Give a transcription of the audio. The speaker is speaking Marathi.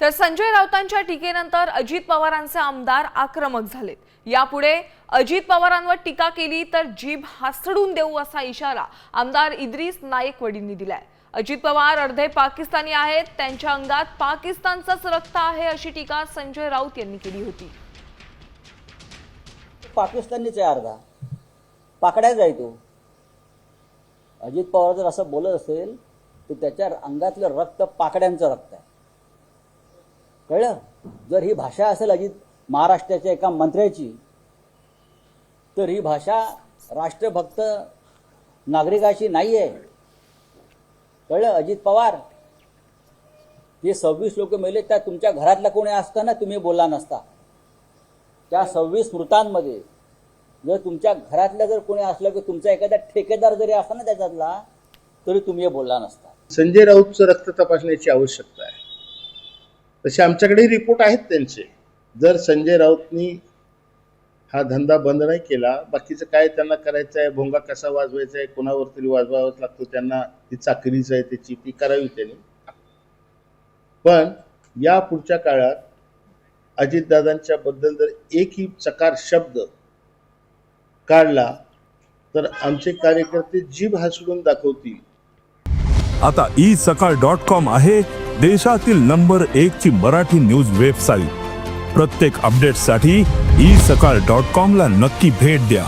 तर संजय राऊतांच्या टीकेनंतर अजित पवारांचे आमदार आक्रमक झालेत। यापुढे अजित पवारांवर टीका केली तर जीभ हासडून देऊ असा इशारा आमदार इद्रिस नायकवडींनी दिलाय। अजित पवार अर्धे पाकिस्तानी आहेत, त्यांच्या अंगात पाकिस्तानचंच रक्त आहे अशी टीका संजय राऊत यांनी केली होती। पाकिस्तानीच आहे, अर्धा पाकड्याच आहे तो। अजित पवार जर असं बोलत असेल तर त्याच्या अंगातलं रक्त पाकड्यांचं रक्त आहे, कळलं? जर ही भाषा असेल अजित महाराष्ट्राच्या एका मंत्र्याची तर ही भाषा राष्ट्रभक्त नागरिकाची नाही आहे, कळलं? अजित पवार, हे 26 लोक मेले, त्या तुमच्या घरातला कोणी असताना तुम्ही बोलला नसता। त्या 26 मृतांमध्ये जर तुमच्या घरातलं जर कोणी असलं की तुमचा एखादा ठेकेदार जरी असता ना त्याच्यातला, तरी तुम्ही बोलला नसता। संजय राऊतचं रक्त तपासण्याची आवश्यकता आहे, तसे आमच्याकडे रिपोर्ट आहेत त्यांचे। जर संजय राऊतनी हा धंदा बंद नाही केला, बाकीचं काय त्यांना करायचं आहे, भोंगा कसा वाजवायचा आहे, कोणावर तरी वाजवावाच लागतो त्यांना, ती चाकरीच आहे त्याची, ती करावी त्यांनी। पण या पुढच्या काळात अजितदादांच्या बद्दल जर एकही चकार शब्द काढला तर आमचे कार्यकर्ते जीभ हासडून दाखवतील। आता isakal.com आहे देशातील नंबर 1 ची मराठी न्यूज वेबसाईट। प्रत्येक अपडेटसाठी isakal.com ला नक्की भेट द्या।